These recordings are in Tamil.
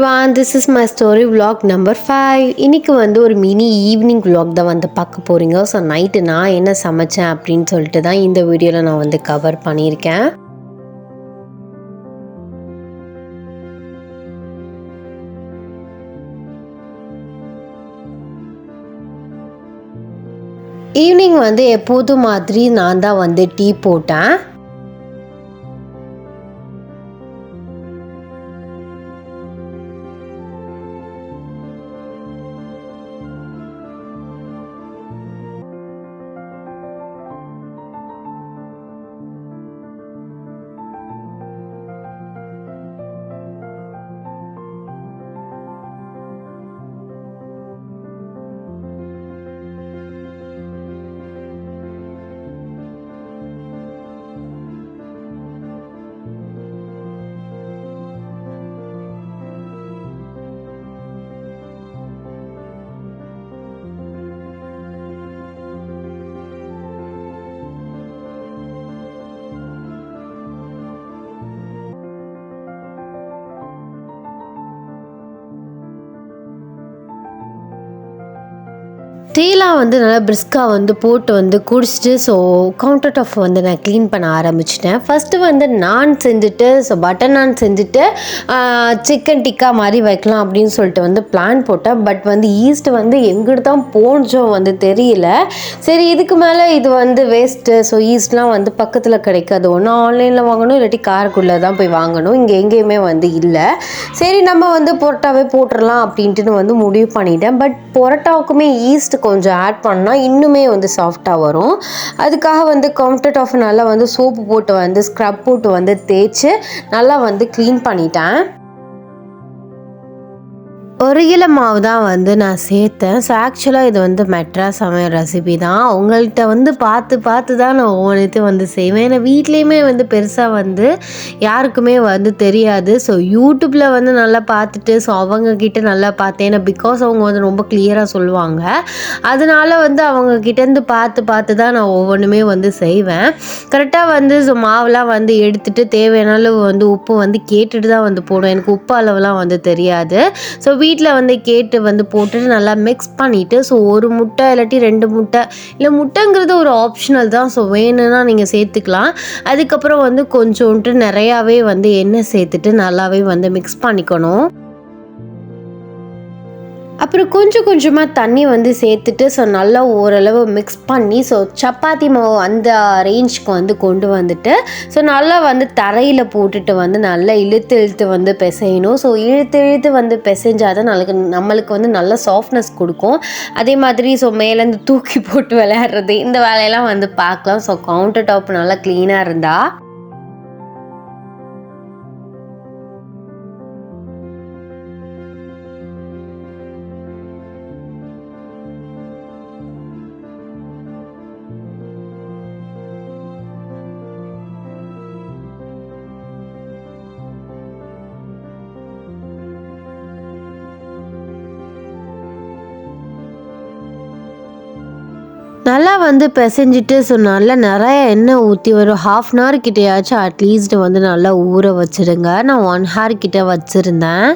everyone, this is my story vlog number 5. இன்னைக்கு வந்து ஒரு மினி ஈவினிங் vlog தான் வந்து பார்க்க போகிறீங்க. ஸோ நைட்டு நான் என்ன சமைச்சேன் அப்படின்னு சொல்லிட்டு தான் இந்த வீடியோவில் நான் வந்து கவர் பண்ணியிருக்கேன். ஈவினிங் வந்து எப்போதும் மாதிரி நான் தான் வந்து டீ போட்டேன். டீலாம் வந்து நல்லா பிரிஸ்காக வந்து போட்டு வந்து குடிச்சிட்டு ஸோ கவுண்டர் டாப் வந்து நான் க்ளீன் பண்ண ஆரம்பிச்சிட்டேன். ஃபஸ்ட்டு வந்து நான் செஞ்சுட்டு ஸோ பட்டர் நான் செஞ்சுட்டு சிக்கன் டிக்கா மாதிரி வைக்கலாம் அப்படின்னு சொல்லிட்டு வந்து பிளான் போட்டேன். பட் வந்து ஈஸ்ட் வந்து எங்கிட்ட தான் போனச்சோ வந்து தெரியல. சரி இதுக்கு மேலே இது வந்து வேஸ்ட்டு. ஸோ ஈஸ்ட்லாம் வந்து பக்கத்தில் கிடைக்காது, ஒன்று ஆன்லைனில் வாங்கணும் இல்லாட்டி காருக்குள்ளே தான் போய் வாங்கணும், இங்கே எங்கேயுமே வந்து இல்லை. சரி நம்ம வந்து பொரோட்டாவே போட்டுடலாம் அப்படின்ட்டு வந்து முடிவு பண்ணிட்டேன். பட் பொரோட்டாவுக்குமே ஈஸ்ட் கொஞ்சம் ஆட் பண்ணால் இன்னுமே வந்து சாஃப்டாக வரும். அதுக்காக வந்து கவுண்டர் டாப் நல்லா வந்து சோப்பு போட்டு வந்து ஸ்க்ரப் போட்டு வந்து தேய்ச்சி நல்லா வந்து க்ளீன் பண்ணிட்டேன். 1 கிலோ மாவு தான் வந்து நான் சேர்த்தேன். ஸோ ஆக்சுவலாக இது வந்து மெட்ராஸ் சமையல் ரெசிபி தான். அவங்கள்ட்ட வந்து பார்த்து தான் நான் ஒவ்வொன்றுத்தையும் வந்து செய்வேன். ஏன்னா வீட்லேயுமே வந்து பெருசாக வந்து யாருக்குமே வந்து தெரியாது. ஸோ யூடியூப்பில் வந்து நல்லா பார்த்துட்டு ஸோ அவங்கக்கிட்ட நல்லா பார்த்தேன். ஏன்னா பிகாஸ் அவங்க வந்து ரொம்ப கிளியராக சொல்லுவாங்க. அதனால வந்து அவங்கக்கிட்டேருந்து பார்த்து தான் நான் ஒவ்வொன்றுமே வந்து செய்வேன். கரெக்டாக வந்து ஸோ மாவுலாம் வந்து எடுத்துகிட்டு தேவையான அளவு வந்து உப்பு வந்து கேட்டுட்டு தான் வந்து போடுவேன். எனக்கு உப்பு அளவுலாம் வந்து தெரியாது. ஸோ வீட்டில் வந்து கேட்டு வந்து போட்டுட்டு நல்லா மிக்ஸ் பண்ணிவிட்டு ஸோ 1 முட்டை இல்லாட்டி 2 முட்டை, இல்லை முட்டைங்கிறது ஒரு ஆப்ஷனல் தான். ஸோ வேணும்னா நீங்கள் சேர்த்துக்கலாம். அதுக்கப்புறம் வந்து கொஞ்சோன்ட்டு நிறையாவே வந்து எண்ணெய் சேர்த்துட்டு நல்லாவே வந்து மிக்ஸ் பண்ணிக்கணும். அப்புறம் கொஞ்சமாக தண்ணி வந்து சேர்த்துட்டு ஸோ நல்லா ஓரளவு மிக்ஸ் பண்ணி ஸோ சப்பாத்தி மாவு அந்த ரேஞ்சுக்கு வந்து கொண்டு வந்துட்டு ஸோ நல்லா வந்து தரையில் போட்டுட்டு வந்து நல்லா இழுத்து வந்து பிசையணும். ஸோ இழுத்து வந்து பிசைஞ்சால் தான் நம்மளுக்கு வந்து நல்ல சாஃப்ட்னஸ் கொடுக்கும். அதே மாதிரி ஸோ மேலேருந்து தூக்கி போட்டு விளையாடுறது இந்த வேலையெல்லாம் வந்து பார்க்கலாம். ஸோ கவுண்டர் டாப் நல்லா க்ளீனாக இருந்தால் நல்லா வந்து பிசைஞ்சிட்டு ஸோ நல்லா நிறைய எண்ணெய் ஊற்றி ஒரு 1/2 அன் ஹவர் கிட்டேயாச்சும் அட்லீஸ்ட் வந்து நல்லா ஊற வச்சுருங்க. நான் 1 ஹவர் கிட்ட வச்சுருந்தேன்.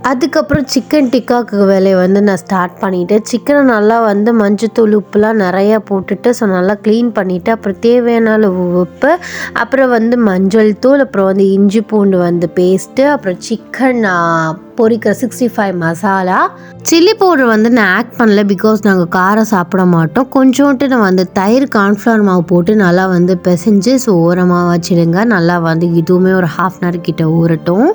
அதுக்கப்புறம் சிக்கன் டிக்காக்கு வேலையை வந்து நான் ஸ்டார்ட் பண்ணிவிட்டேன். சிக்கனை நல்லா வந்து மஞ்சத்தூள் உப்புலாம் நிறையா போட்டுட்டு ஸோ நல்லா க்ளீன் பண்ணிவிட்டு அப்புறம் தேவையான அளவு உப்பு, அப்புறம் வந்து மஞ்சள் தூள், அப்புறம் வந்து இஞ்சி பூண்டு வந்து பேஸ்ட்டு, அப்புறம் சிக்கன் பொரிக்கிற 65 மசாலா, சில்லி பவுடர் வந்து நான் ஆட் பண்ணல பிகாஸ் நாங்கள் காரம் சாப்பிட மாட்டோம். கொஞ்சோன்ட்டு நான் வந்து தயிர் கார்ன்ஃப்ளவர் மாவு போட்டு நல்லா வந்து பிசைஞ்சு ஸோ ஓரமாக வச்சுடுங்க. நல்லா வந்து இதுவுமே ஒரு 1/2 அன் ஹவர் கிட்ட ஊறட்டும்.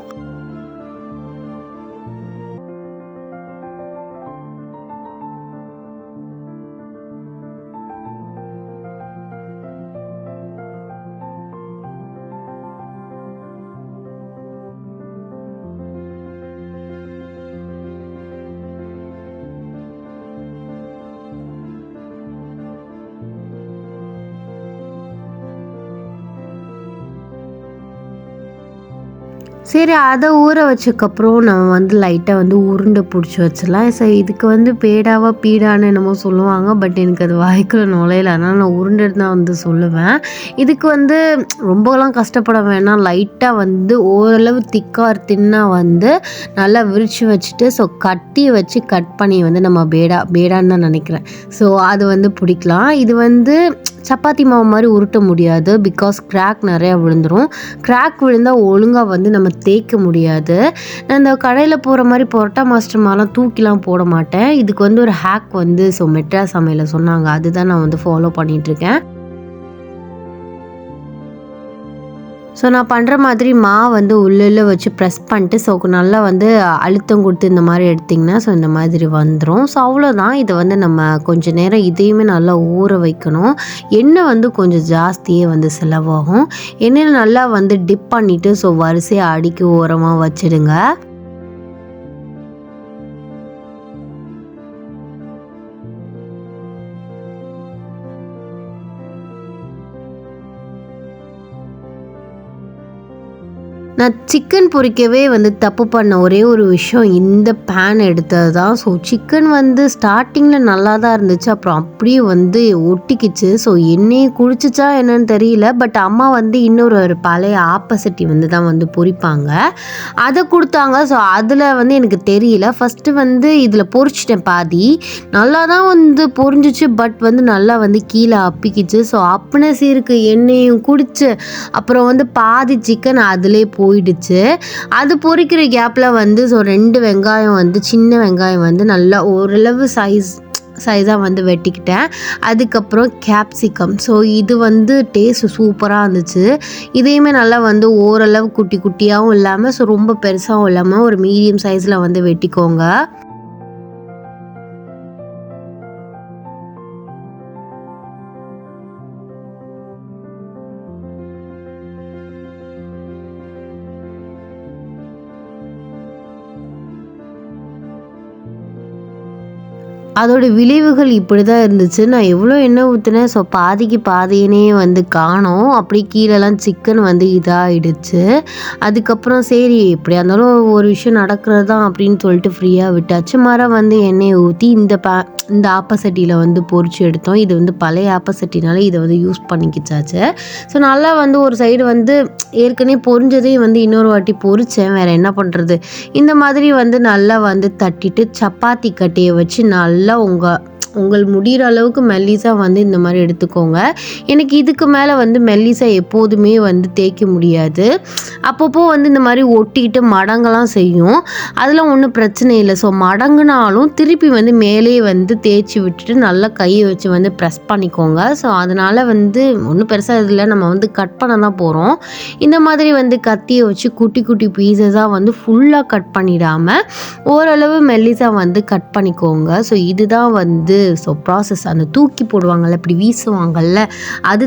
சரி அத ஊற வச்சக்கப்புறம் நம்ம வந்து லைட்டா வந்து உருண்டை புடிச்சு வச்சிடலாம். இதுக்கு வந்து பேடாவா, பீடான்னு என்னமோ சொல்லுவாங்க. பட் எனக்கு அது வாய்க்குள்ள நுழையல. அதனால நான் உருண்டைன்னு தான் வந்து சொல்லுவேன். இதுக்கு வந்து ரொம்பலாம் கஷ்டப்பட வேணாம். லைட்டா வந்து ஓரளவு தின்னா வந்து நல்லா விரிச்சு வச்சுட்டு, கத்தி வச்சு கட் பண்ணி வந்து நம்ம பேடான்னு தான் நெனைக்கிறேன். அது வந்து பிடிக்கலாம். இது வந்து சப்பாத்தி மாவு மாரி உருட்ட முடியாது. பிகாஸ் கிராக் நெறையா விழுந்துரும். கிராக் விழுந்தா ஒழுங்கா வந்து நம்ம தேய்க்க முடியாது. நான் இந்த கடையில போடுற மாரி பரோட்டா மாஸ்டர் மாரிலாம் தூக்கிலாம் போட மாட்டேன். இதுக்கு வந்து ஒரு ஹேக் வந்து மெட்ராஸ் சமையல்ல சொன்னாங்க. அதுதான் நான் வந்து ஃபாலோ பண்ணிட்டுருக்கேன். நான் பண்ணுற மாதிரி மாவு வந்து உள்ள வச்சு ப்ரெஸ் பண்ணிட்டு நல்லா வந்து அழுத்தம் கொடுத்து இந்த மாதிரி எடுத்திங்கன்னா இந்த மாதிரி வந்துடும். அவ்வளோதான். இதை வந்து நம்ம கொஞ்சம் நேரம் இதையுமே நல்லா ஊற வைக்கணும். எண்ணெய் வந்து கொஞ்சம் ஜாஸ்தியே வந்து செலவாகும். எண்ணெயில் நல்லா வந்து டிப் பண்ணிவிட்டு வரிசையாக அடுக்கி ஓரமாக வச்சிடுங்க. நான் சிக்கன் பொரிக்கவே வந்து தப்பு பண்ண ஒரே ஒரு விஷயம் இந்த பேன் எடுத்தது தான். சிக்கன் வந்து ஸ்டார்டிங்கில் நல்லா தான் இருந்துச்சு. அப்புறம் அப்படியே வந்து ஒட்டிக்கிச்சு. எண்ணெயை குடிச்சிச்சா என்னன்னு தெரியல. பட் அம்மா வந்து இன்னொரு பழைய ஆப்பசட்டி வந்து தான் வந்து பொரிப்பாங்க. அதை கொடுத்தாங்க. அதில் வந்து எனக்கு தெரியல. ஃபஸ்ட்டு வந்து இதில் பொரிச்சிட்டேன் பாதி. நல்லா தான் வந்து பொரிஞ்சிச்சு. பட் வந்து நல்லா வந்து கீழே அப்பிக்கிச்சு. அப்புன சீருக்கு எண்ணெயும் குடிச்சு அப்புறம் வந்து பாதி சிக்கன் அதிலே போயிடுச்சு. அது பொரிக்கிற கேப்பில் வந்து 2 வெங்காயம் வந்து சின்ன வெங்காயம் வந்து நல்லா ஓரளவு சைஸாக வந்து வெட்டிக்கிட்டேன். அதுக்கப்புறம் கேப்சிகம். இது வந்து டேஸ்ட் சூப்பராக இருந்துச்சு. இதையுமே நல்லா வந்து ஓரளவு குட்டி குட்டியாகவும் இல்லாமல் ரொம்ப பெருசாகவும் இல்லாமல் ஒரு மீடியம் சைஸில் வந்து வெட்டிக்கோங்க. அதோட விளைவுகள் இப்படி தான் இருந்துச்சு. நான் எவ்வளோ எண்ணெய் ஊற்றினேன். பாதிக்கு பாதியினே வந்து காணோம். அப்படி கீழெல்லாம் சிக்கன் வந்து இதாகிடுச்சு. அதுக்கப்புறம் சரி எப்படியா இருந்தாலும் ஒரு விஷயம் நடக்கிறது தான் அப்படின்னு சொல்லிட்டு ஃப்ரீயாக விட்டாச்சு. வந்து எண்ணெயை ஊற்றி இந்த ஆப்பசட்டியில் வந்து பொரிச்சு எடுத்தோம். இது வந்து பழைய ஆப்பசட்டினால இதை வந்து யூஸ் பண்ணிக்கிச்சாச்சு. நல்லா வந்து ஒரு சைடு வந்து ஏற்கனவே பொரிஞ்சதையும் வந்து இன்னொரு வாட்டி பொரித்தேன். வேறு என்ன பண்ணுறது. இந்த மாதிரி வந்து நல்லா வந்து தட்டிட்டு சப்பாத்தி கட்டையை வச்சு நல்லா உங்கள் முடிகிற அளவுக்கு மெல்லிசா வந்து இந்த மாதிரி எடுத்துக்கோங்க. எனக்கு இதுக்கு மேலே வந்து மெல்லிசா எப்போதுமே வந்து தேய்க்க முடியாது. அப்பப்போ வந்து இந்த மாதிரி ஒட்டிக்கிட்டு மடங்கெல்லாம் செய்யும். அதெல்லாம் ஒன்றும் பிரச்சனை இல்லை. மடங்குனாலும் திருப்பி வந்து மேலே வந்து தேய்ச்சி விட்டுட்டு நல்லா கையை வச்சு வந்து ப்ரெஸ் பண்ணிக்கோங்க. அதனால் வந்து ஒன்றும் பெருசாக இதில் நம்ம வந்து கட் பண்ண தான் போகிறோம். இந்த மாதிரி வந்து கத்தியை வச்சு குட்டி குட்டி பீசஸாக வந்து ஃபுல்லாக கட் பண்ணிடாமல் ஓரளவு மெல்லிசா வந்து கட் பண்ணிக்கோங்க. இதுதான் வந்து ப்ராசஸ். அந்த தூக்கி போடுவாங்கள்ல, இப்படி வீசுவாங்கள்ல, அது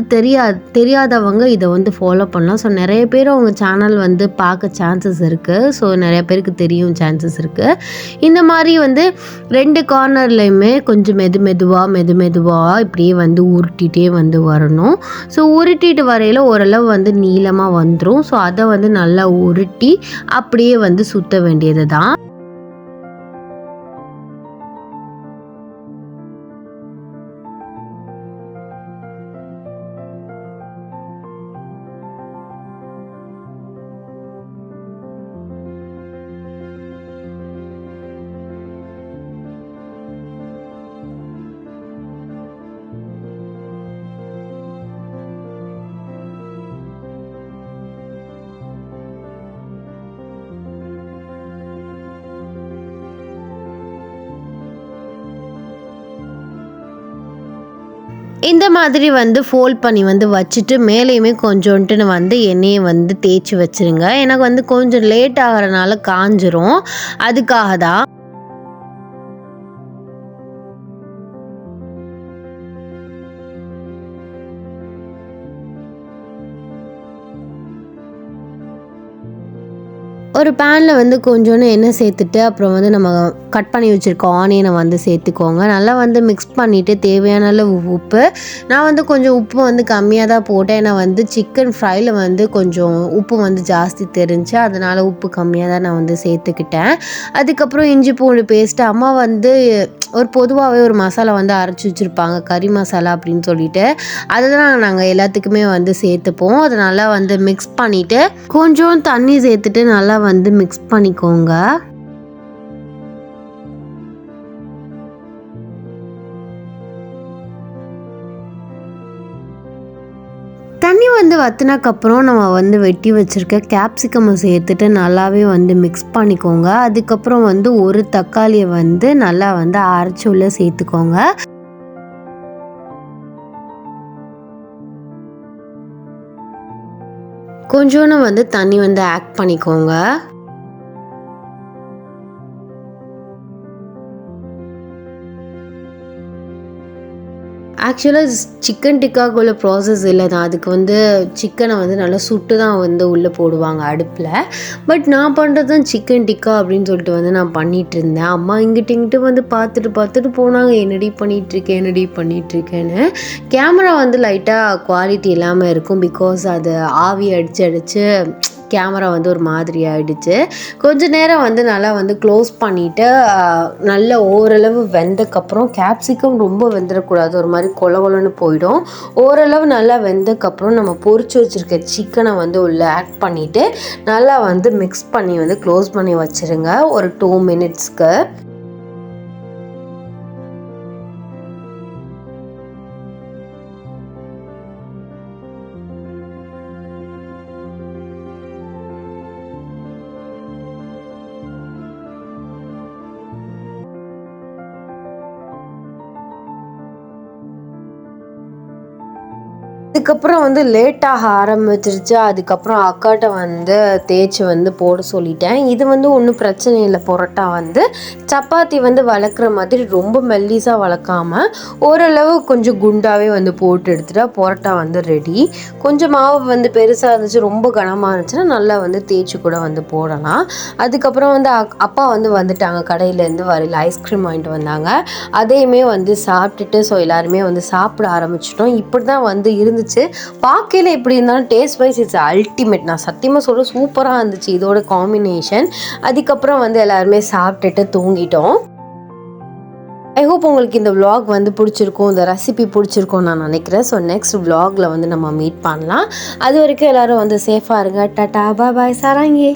தெரியாதவங்க இதை வந்து ஃபாலோ பண்ணலாம். நிறைய பேர் அவங்க சேனல் வந்து பார்க்க சான்சஸ் இருக்குது. நிறைய பேருக்கு தெரியும் சான்சஸ் இருக்குது. இந்த மாதிரி வந்து 2 கார்னர்லையுமே கொஞ்சம் மெதுவாக இப்படியே வந்து உருட்டிகிட்டே வந்து வரணும். உருட்டிட்டு வரையில் ஓரளவு வந்து நீளமாக வந்துடும். அதை வந்து நல்லா உருட்டி அப்படியே வந்து சுத்த வேண்டியது தான். இந்த மாதிரி வந்து ஃபோல்ட் பண்ணி வந்து வச்சுட்டு மேலேயுமே கொஞ்சோன்ட்டு வந்து எண்ணெயை வந்து தேய்ச்சி வச்சுருங்க. எனக்கு வந்து கொஞ்சம் லேட் ஆகிறனால காஞ்சிரும். அதுக்காக தான். ஒரு பேனில் வந்து கொஞ்சோண்டு எண்ணெய் சேர்த்துட்டு அப்புறம் வந்து நம்ம கட் பண்ணி வச்சுருக்க ஆனியனை வந்து சேர்த்துக்கோங்க. நல்லா வந்து மிக்ஸ் பண்ணிவிட்டு தேவையான அளவு உப்பு, நான் வந்து கொஞ்சம் உப்பு வந்து கம்மியாக தான் போட்டேன். ஏன்னா வந்து சிக்கன் ஃப்ரையில் வந்து கொஞ்சம் உப்பு வந்து ஜாஸ்தி தெரிஞ்சு அதனால் உப்பு கம்மியாக தான் நான் வந்து சேர்த்துக்கிட்டேன். அதுக்கப்புறம் இஞ்சி பூண்டு பேஸ்ட்டு அம்மா வந்து ஒரு பொதுவாகவே ஒரு மசாலா வந்து அரைச்சி வச்சுருப்பாங்க, கறி மசாலா அப்படின்னு சொல்லிட்டு. அதை தான் நாங்கள் எல்லாத்துக்குமே வந்து சேர்த்துப்போம். அதை நல்லா வந்து மிக்ஸ் பண்ணிவிட்டு கொஞ்சம் தண்ணி சேர்த்துட்டு நல்லா வந்து மிக்ஸ் பண்ணிக்கோங்க. தண்ணி வந்து வற்றினக்கப்புறம் நம்ம வந்து வெட்டி வச்சுருக்க கேப்சிகமை சேர்த்துட்டு நல்லாவே வந்து மிக்ஸ் பண்ணிக்கோங்க. அதுக்கப்புறம் வந்து ஒரு தக்காளியை வந்து நல்லா வந்து அரைச்சி உள்ள சேர்த்துக்கோங்க. கொஞ்சோன்னு வந்து தண்ணி வந்து ஆட் பண்ணிக்கோங்க. ஆக்சுவலாக சிக்கன் டிக்காக்குள்ள ப்ராசஸ் இல்லை தான். அதுக்கு வந்து சிக்கனை வந்து நல்லா சுட்டு தான் வந்து உள்ளே போடுவாங்க அடுப்பில். பட் நான் பண்ணுறது தான் சிக்கன் டிக்கா அப்படின்னு சொல்லிட்டு வந்து நான் பண்ணிகிட்டு இருந்தேன். அம்மா இங்கிட்டு வந்து பார்த்துட்டு போனாங்க, என்னடி பண்ணிகிட்ருக்கேன்னு. கேமரா வந்து லைட்டாக குவாலிட்டி இல்லாமல் இருக்கும், பிகாஸ் அது ஆவி அடித்து கேமரா வந்து ஒரு மாதிரி ஆகிடுச்சு. கொஞ்ச நேரம் வந்து நல்லா வந்து க்ளோஸ் பண்ணிவிட்டு நல்ல ஓரளவு வெந்தக்கப்புறம், கேப்சிகம் ரொம்ப வெந்துடக்கூடாது, ஒரு மாதிரி கொலன்னு போயிடும். ஓரளவு நல்லா வெந்தக்கப்புறம் நம்ம பொரிச்சு வச்சுருக்க சிக்கனை வந்து உள்ளே ஆட் பண்ணிவிட்டு நல்லா வந்து மிக்ஸ் பண்ணி வந்து க்ளோஸ் பண்ணி வச்சுருங்க ஒரு 2 மினிட்ஸ்க்கு. அதுக்கப்புறம் வந்து லேட்டாக ஆரம்பிச்சிருச்சு. அதுக்கப்புறம் அக்காட்ட வந்து தேய்ச்சி வந்து போட சொல்லிட்டேன். இது வந்து ஒன்றும் பிரச்சனை இல்லை. பரோட்டா வந்து சப்பாத்தி வந்து வளர்க்குற மாதிரி ரொம்ப மெல்லிஸாக வளர்க்காமல் ஓரளவு கொஞ்சம் குண்டாகவே வந்து போட்டு எடுத்துட்டா பரோட்டா வந்து ரெடி. கொஞ்சம் மாவு வந்து பெருசாக இருந்துச்சு, ரொம்ப கனமாக இருந்துச்சுன்னா நல்லா வந்து தேய்ச்சி கூட வந்து போடலாம். அதுக்கப்புறம் வந்து அப்பா வந்து வந்துட்டாங்க கடையிலேருந்து வரையில், ஐஸ்கிரீம் வாங்கிட்டு வந்தாங்க. அதையுமே வந்து சாப்பிட்டுட்டு ஸோ எல்லாருமே வந்து சாப்பிட ஆரம்பிச்சிட்டோம். இப்படி தான் வந்து இருந்துச்சு. பார்க்கையில் எப்படி இருந்தாலும் டேஸ்ட் வைஸ் இட்ஸ் அல்டிமேட். நான் சத்தியமாக சொல்கிறேன், சூப்பராக இருந்துச்சு இதோட காம்பினேஷன். அதுக்கப்புறம் வந்து எல்லாருமே சாப்பிட்டுட்டு தூங்கிட்டோம். ஐ ஹோப் உங்களுக்கு இந்த vlog வந்து பிடிச்சிருக்கும், இந்த ரெசிபி பிடிச்சிருக்கும் நான் நினைக்கிறேன். ஸோ நெக்ஸ்ட் vlogல வந்து நம்ம மீட் பண்ணலாம். அது வரைக்கும் எல்லோரும் வந்து சேஃபாக இருங்க. டாடா பாய் பாய், சாராங்கே.